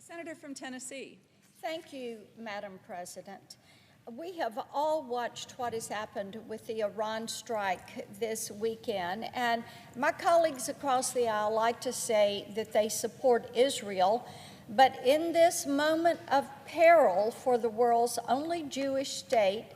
Senator from Tennessee. Thank you, Madam President. We have all watched what has happened with the Iran strike this weekend, and my colleagues across the aisle like to say that they support Israel, but in this moment of peril for the world's only Jewish state,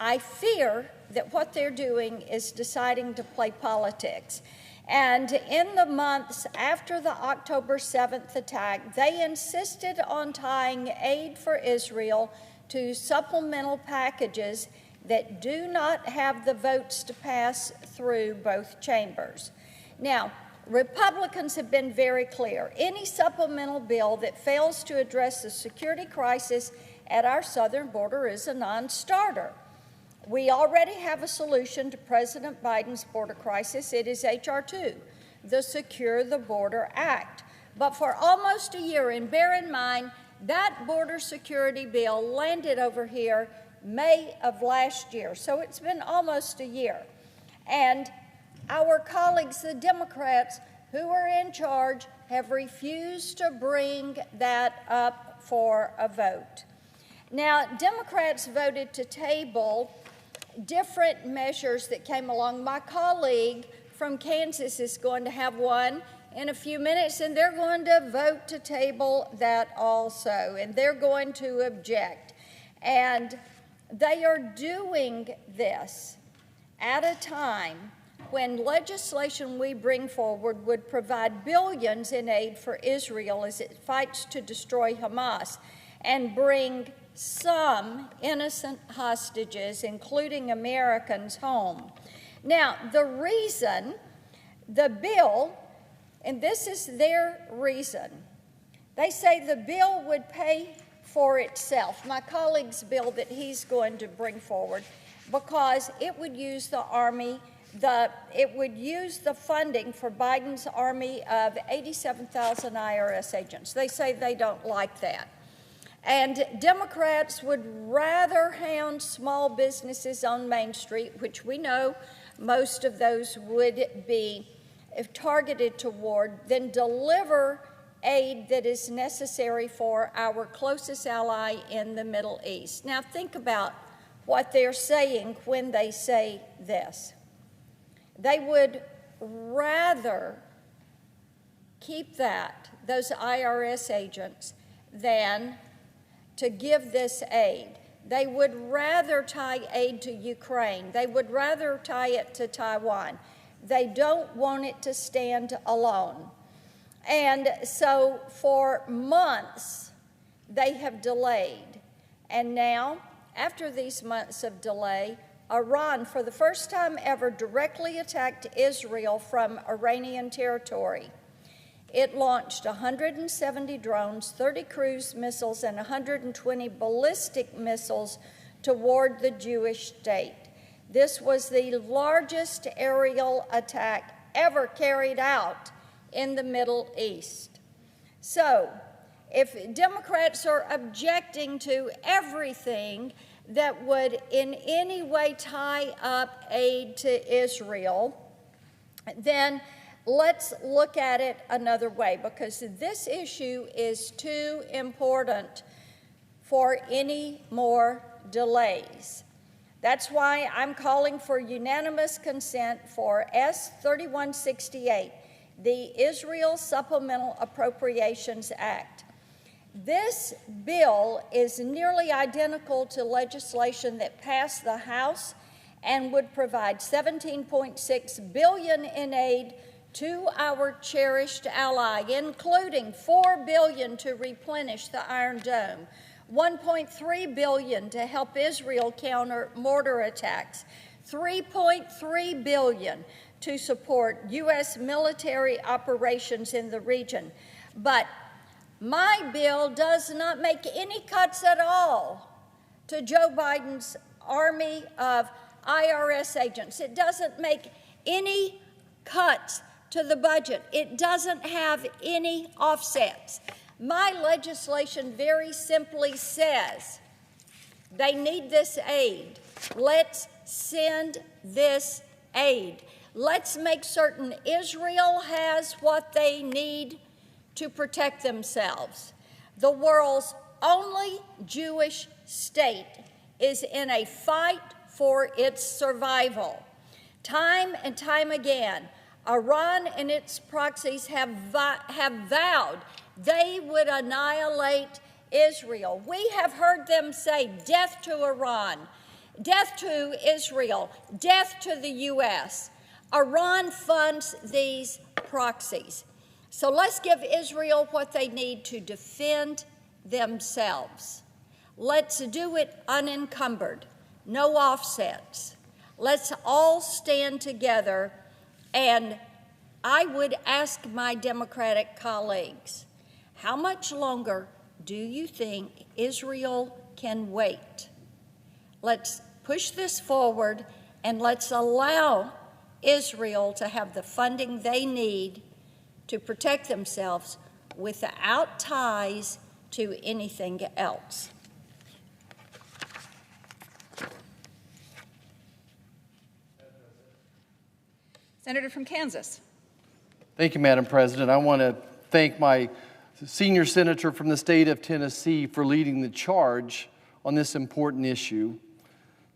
I fear that what they're doing is deciding to play politics. And in the months after the October 7th attack, they insisted on tying aid for Israel to supplemental packages that do not have the votes to pass through both chambers. Now, Republicans have been very clear. Any supplemental bill that fails to address the security crisis at our southern border is a non-starter. We already have a solution to President Biden's border crisis. It is H.R. 2, the Secure the Border Act. But for almost a year, and bear in mind, that border security bill landed over here May of last year, so it's been almost a year. And our colleagues, the Democrats, who are in charge, have refused to bring that up for a vote. Now, Democrats voted to table different measures that came along. My colleague from Kansas is going to have one in a few minutes, and they're going to vote to table that also, and they're going to object. And they are doing this at a time when legislation we bring forward would provide billions in aid for Israel as it fights to destroy Hamas and bring some innocent hostages, including Americans, home. Now, the reason the bill, and this is their reason, they say the bill would pay for itself, my colleague's bill that he's going to bring forward, because it would use the Army, it would use the funding for Biden's Army of 87,000 IRS agents. They say they don't like that. And Democrats would rather hound small businesses on Main Street, which we know most of those would be targeted toward, than deliver aid that is necessary for our closest ally in the Middle East. Now think about what they're saying when they say this. They would rather keep those IRS agents, than to give this aid. They would rather tie aid to Ukraine. They would rather tie it to Taiwan. They don't want it to stand alone. And so for months, they have delayed. And now, after these months of delay, Iran, for the first time ever, directly attacked Israel from Iranian territory. It launched 170 drones, 30 cruise missiles, and 120 ballistic missiles toward the Jewish state. This was the largest aerial attack ever carried out in the Middle East. So, if Democrats are objecting to everything that would in any way tie up aid to Israel, then let's look at it another way, because this issue is too important for any more delays. That's why I'm calling for unanimous consent for S-3168, the Israel Supplemental Appropriations Act. This bill is nearly identical to legislation that passed the House and would provide $17.6 billion in aid to our cherished ally, including $4 billion to replenish the Iron Dome, $1.3 billion to help Israel counter mortar attacks, $3.3 billion to support U.S. military operations in the region. But my bill does not make any cuts at all to Joe Biden's army of IRS agents. It doesn't make any cuts to the budget. It doesn't have any offsets. My legislation very simply says they need this aid. Let's send this aid. Let's make certain Israel has what they need to protect themselves. The world's only Jewish state is in a fight for its survival. Time and time again, Iran and its proxies have vowed they would annihilate Israel. We have heard them say death to Iran, death to Israel, death to the U.S. Iran funds these proxies. So let's give Israel what they need to defend themselves. Let's do it unencumbered, no offsets. Let's all stand together, and I would ask my Democratic colleagues, how much longer do you think Israel can wait? Let's push this forward, and let's allow Israel to have the funding they need to protect themselves without ties to anything else. Senator from Kansas. Thank you, Madam President. I want to thank my senior senator from the state of Tennessee for leading the charge on this important issue.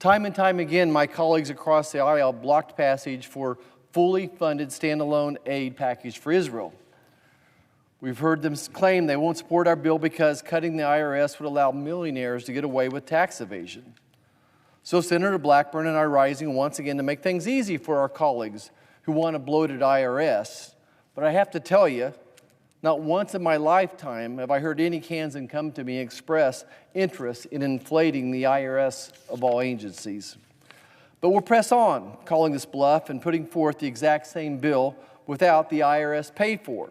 Time and time again, my colleagues across the aisle blocked passage for fully funded standalone aid package for Israel. We've heard them claim they won't support our bill because cutting the IRS would allow millionaires to get away with tax evasion. So Senator Blackburn and I are rising once again to make things easy for our colleagues who want a bloated IRS. But I have to tell you, not once in my lifetime have I heard any Kansan come to me and express interest in inflating the IRS of all agencies. But we'll press on, calling this bluff and putting forth the exact same bill without the IRS paid for.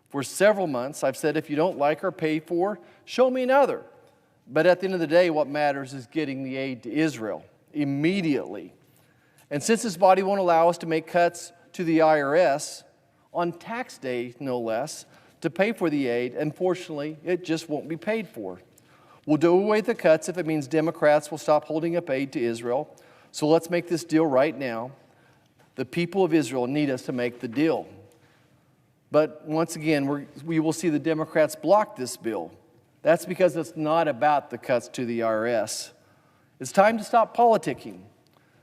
For several months, I've said if you don't like or pay for, show me another. But at the end of the day, what matters is getting the aid to Israel immediately. And since this body won't allow us to make cuts to the IRS, on tax day no less, to pay for the aid, unfortunately, it just won't be paid for. We'll do away with the cuts if it means Democrats will stop holding up aid to Israel. So let's make this deal right now. The people of Israel need us to make the deal. But once again, we will see the Democrats block this bill. That's because it's not about the cuts to the IRS. It's time to stop politicking.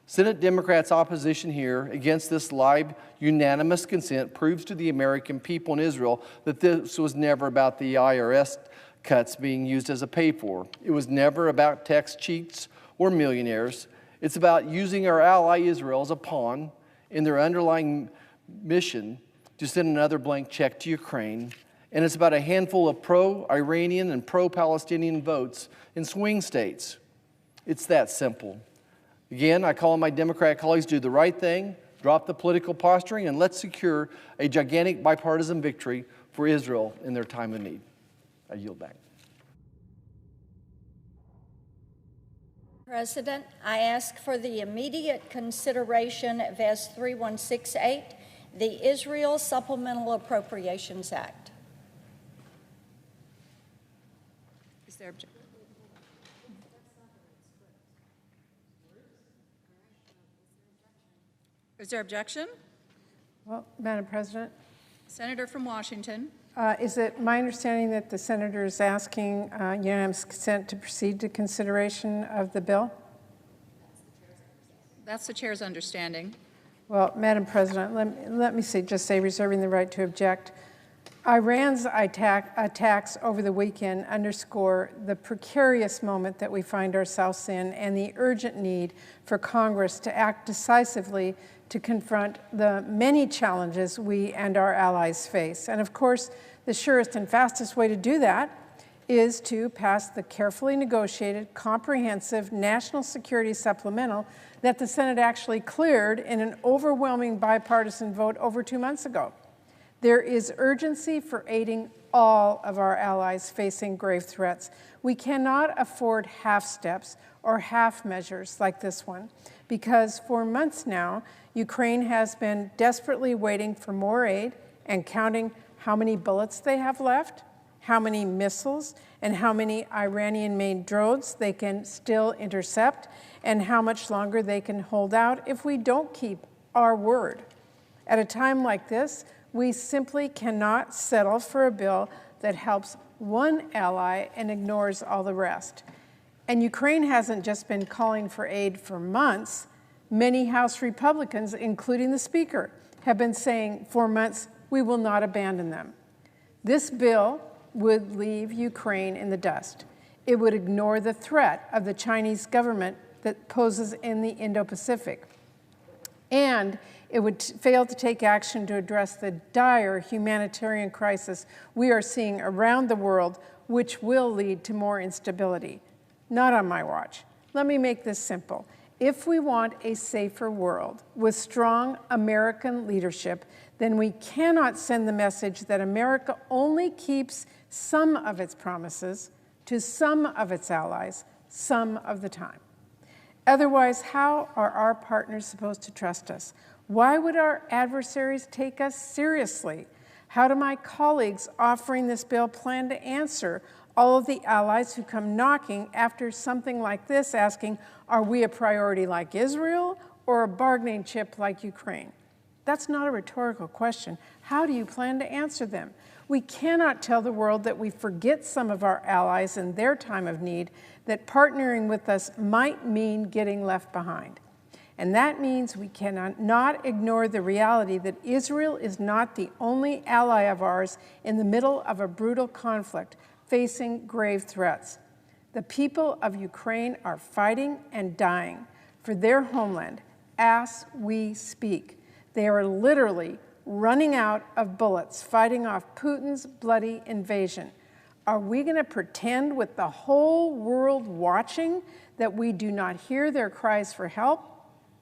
Senate Democrats' opposition here against this live unanimous consent proves to the American people in Israel that this was never about the IRS cuts being used as a pay-for. It was never about tax cheats or millionaires. It's about using our ally Israel as a pawn in their underlying mission to send another blank check to Ukraine. And it's about a handful of pro-Iranian and pro-Palestinian votes in swing states. It's that simple. Again, I call on my Democratic colleagues to do the right thing, drop the political posturing, and let's secure a gigantic bipartisan victory for Israel in their time of need. I yield back. President, I ask for the immediate consideration of S3168, the Israel Supplemental Appropriations Act. Is there objection? Is there objection? Well, Madam President. Senator from Washington. Is it my understanding that the senator is asking unanimous consent to proceed to consideration of the bill? That's the chair's understanding. Well, Madam President, let me just say, reserving the right to object. Iran's attacks over the weekend underscore the precarious moment that we find ourselves in and the urgent need for Congress to act decisively to confront the many challenges we and our allies face. And of course, the surest and fastest way to do that is to pass the carefully negotiated, comprehensive national security supplemental that the Senate actually cleared in an overwhelming bipartisan vote over 2 months ago. There is urgency for aiding all of our allies facing grave threats. We cannot afford half steps or half measures like this one, because for months now, Ukraine has been desperately waiting for more aid and counting how many bullets they have left, how many missiles, and how many Iranian-made drones they can still intercept, and how much longer they can hold out if we don't keep our word. At a time like this, we simply cannot settle for a bill that helps one ally and ignores all the rest. And Ukraine hasn't just been calling for aid for months. Many House Republicans, including the Speaker, have been saying for months, we will not abandon them. This bill would leave Ukraine in the dust. It would ignore the threat of the Chinese government that poses in the Indo-Pacific. And it would fail to take action to address the dire humanitarian crisis we are seeing around the world, which will lead to more instability. Not on my watch. Let me make this simple. If we want a safer world with strong American leadership, then we cannot send the message that America only keeps some of its promises to some of its allies some of the time. Otherwise, how are our partners supposed to trust us? Why would our adversaries take us seriously? How do my colleagues offering this bill plan to answer all of the allies who come knocking after something like this, asking, are we a priority like Israel or a bargaining chip like Ukraine? That's not a rhetorical question. How do you plan to answer them? We cannot tell the world that we forget some of our allies in their time of need, that partnering with us might mean getting left behind. And that means we cannot not ignore the reality that Israel is not the only ally of ours in the middle of a brutal conflict, facing grave threats. The people of Ukraine are fighting and dying for their homeland as we speak. They are literally running out of bullets, fighting off Putin's bloody invasion. Are we going to pretend with the whole world watching that we do not hear their cries for help?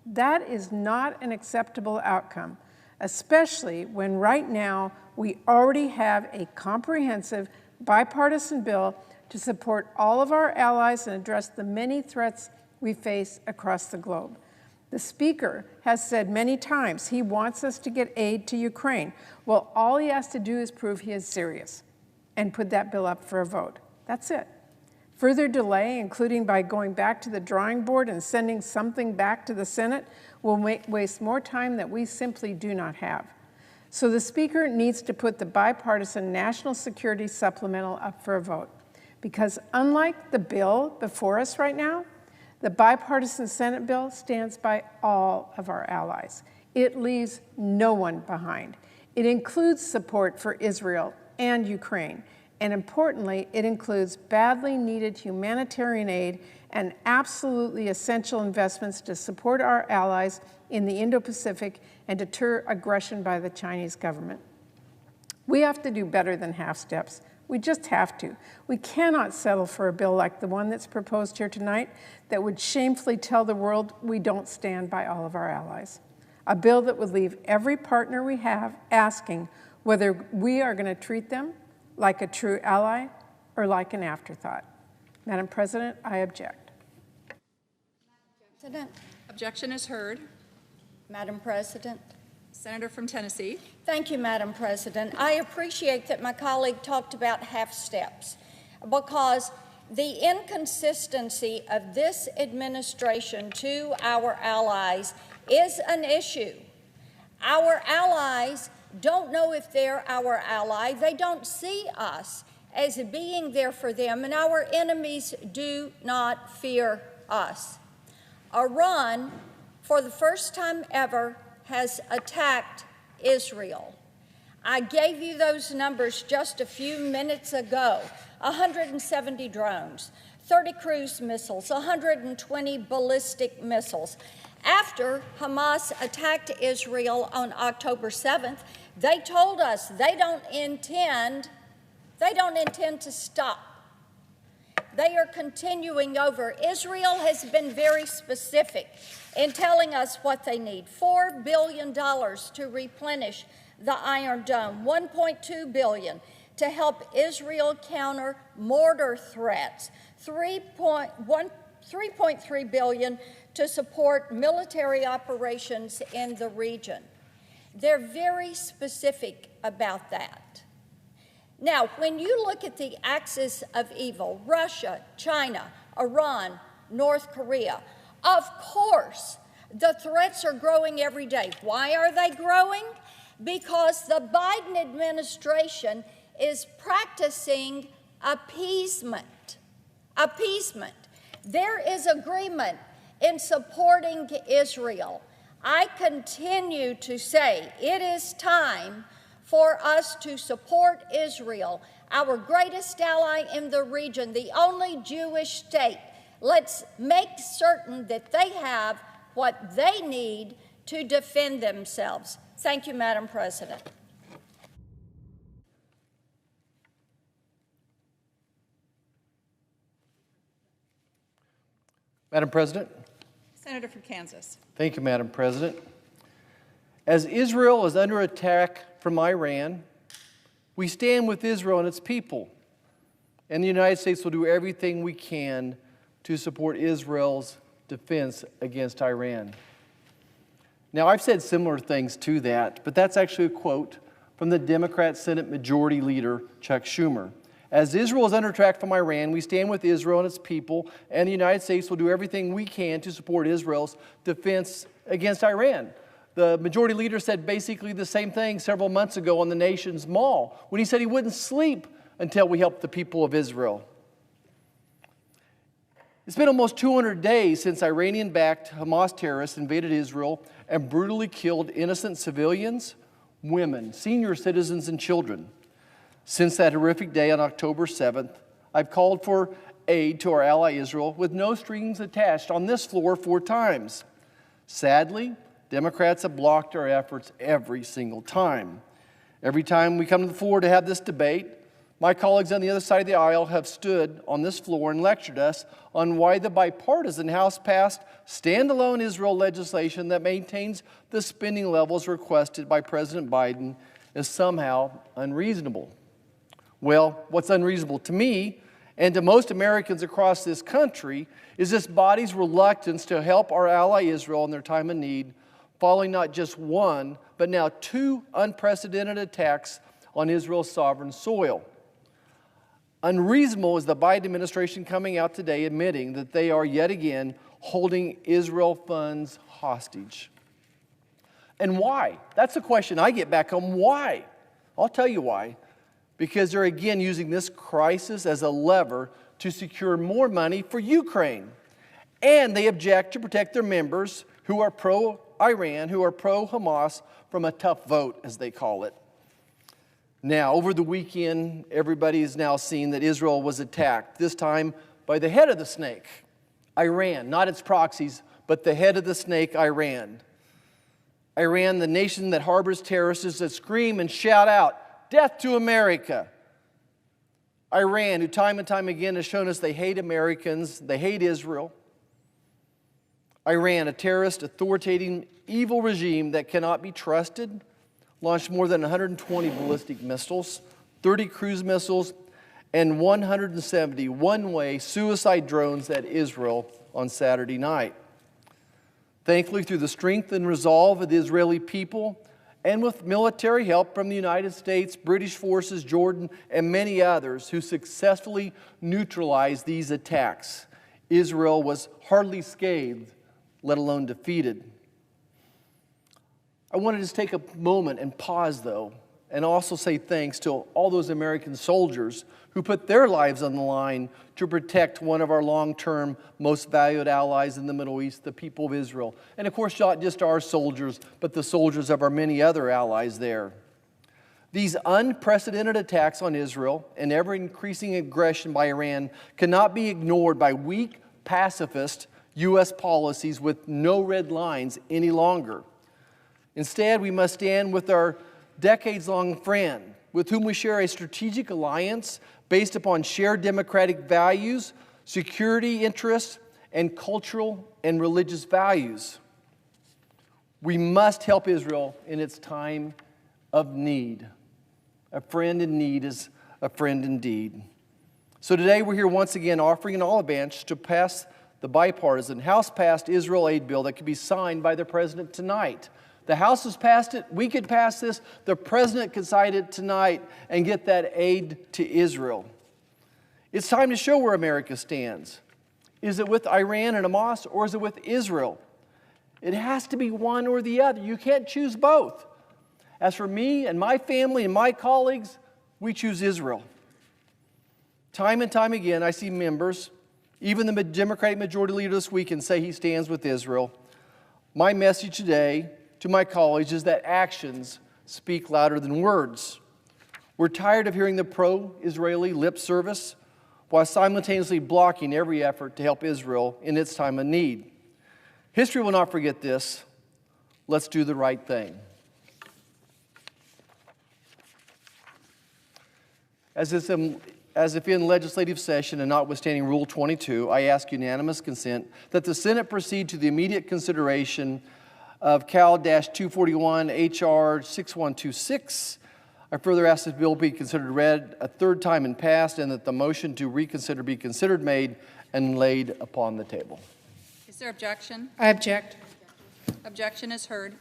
That is not an acceptable outcome, especially when right now we already have a comprehensive bipartisan bill to support all of our allies and address the many threats we face across the globe. The Speaker has said many times he wants us to get aid to Ukraine. Well, all he has to do is prove he is serious and put that bill up for a vote. That's it. Further delay, including by going back to the drawing board and sending something back to the Senate, will waste more time that we simply do not have. So the Speaker needs to put the bipartisan National Security Supplemental up for a vote. Because unlike the bill before us right now, the bipartisan Senate bill stands by all of our allies. It leaves no one behind. It includes support for Israel and Ukraine. And importantly, it includes badly needed humanitarian aid and absolutely essential investments to support our allies in the Indo-Pacific and deter aggression by the Chinese government. We have to do better than half steps. We just have to. We cannot settle for a bill like the one that's proposed here tonight that would shamefully tell the world we don't stand by all of our allies. A bill that would leave every partner we have asking whether we are going to treat them like a true ally or like an afterthought. Madam President, I object. President. Objection is heard. Madam President. Senator from Tennessee. Thank you, Madam President. I appreciate that my colleague talked about half steps, because the inconsistency of this administration to our allies is an issue. Our allies don't know if they're our ally. They don't see us as being there for them, and our enemies do not fear us. Iran, for the first time ever, has attacked Israel. I gave you those numbers just a few minutes ago. 170 drones, 30 cruise missiles, 120 ballistic missiles. After Hamas attacked Israel on October 7th, they told us they don't intend to stop. They are continuing over. Israel has been very specific in telling us what they need. $4 billion to replenish the Iron Dome, $1.2 billion to help Israel counter mortar threats, $3.3 billion to support military operations in the region. They're very specific about that. Now, when you look at the axis of evil, Russia, China, Iran, North Korea, of course, the threats are growing every day. Why are they growing? Because the Biden administration is practicing appeasement. Appeasement. There is agreement in supporting Israel. I continue to say it is time for us to support Israel, our greatest ally in the region, the only Jewish state. Let's make certain that they have what they need to defend themselves. Thank you, Madam President. Madam President. Senator from Kansas. Thank you, Madam President. As Israel is under attack from Iran, we stand with Israel and its people, and the United States will do everything we can to support Israel's defense against Iran. Now, I've said similar things to that, but that's actually a quote from the Democrat Senate Majority Leader, Chuck Schumer. As Israel is under attack from Iran, we stand with Israel and its people, and the United States will do everything we can to support Israel's defense against Iran. The Majority Leader said basically the same thing several months ago on the nation's mall when he said he wouldn't sleep until we helped the people of Israel. It's been almost 200 days since Iranian-backed Hamas terrorists invaded Israel and brutally killed innocent civilians, women, senior citizens, and children. Since that horrific day on October 7th, I've called for aid to our ally Israel with no strings attached on this floor 4 times. Sadly, Democrats have blocked our efforts every single time. Every time we come to the floor to have this debate, my colleagues on the other side of the aisle have stood on this floor and lectured us on why the bipartisan House-passed standalone Israel legislation that maintains the spending levels requested by President Biden is somehow unreasonable. Well, what's unreasonable to me and to most Americans across this country is this body's reluctance to help our ally Israel in their time of need, following not just one, but now 2 unprecedented attacks on Israel's sovereign soil. Unreasonable is the Biden administration coming out today admitting that they are yet again holding Israel funds hostage. And why? That's the question I get back on. Why? I'll tell you why. Because they're again using this crisis as a lever to secure more money for Ukraine. And they object to protect their members who are pro-Iran, who are pro-Hamas, from a tough vote, as they call it. Now, over the weekend, everybody has now seen that Israel was attacked, this time by the head of the snake, Iran, not its proxies, but the head of the snake, Iran. Iran, the nation that harbors terrorists that scream and shout out, "Death to America." Iran, who time and time again has shown us they hate Americans, they hate Israel. Iran, a terrorist, authoritarian, evil regime that cannot be trusted, launched more than 120 ballistic missiles, 30 cruise missiles, and 170 one-way suicide drones at Israel on Saturday night. Thankfully, through the strength and resolve of the Israeli people, and with military help from the United States, British forces, Jordan, and many others who successfully neutralized these attacks, Israel was hardly scathed, let alone defeated. I want to just take a moment and pause, though, and also say thanks to all those American soldiers who put their lives on the line to protect one of our long-term, most valued allies in the Middle East, the people of Israel. And of course, not just our soldiers, but the soldiers of our many other allies there. These unprecedented attacks on Israel and ever-increasing aggression by Iran cannot be ignored by weak, pacifist U.S. policies with no red lines any longer. Instead, we must stand with our decades-long friend, with whom we share a strategic alliance based upon shared democratic values, security interests, and cultural and religious values. We must help Israel in its time of need. A friend in need is a friend indeed. So today we're here once again offering an olive branch to pass the bipartisan House-passed Israel aid bill that could be signed by the President tonight. The House has passed it. We could pass this. The President could sign it tonight and get that aid to Israel. It's time to show where America stands. Is it with Iran and Hamas, or is it with Israel? It has to be one or the other. You can't choose both. As for me and my family and my colleagues, we choose Israel. Time and time again, I see members, even the Democratic Majority Leader this weekend, say he stands with Israel. My message today to my colleagues is that actions speak louder than words. We're tired of hearing the pro-Israeli lip service while simultaneously blocking every effort to help Israel in its time of need. History will not forget this. Let's do the right thing. As if in legislative session and notwithstanding Rule 22, I ask unanimous consent that the Senate proceed to the immediate consideration of Cal-241 H.R. 6126. I further ask this bill be considered read a third time and passed, and that the motion to reconsider be considered, made, and laid upon the table. Is there objection? I object. Objection is heard.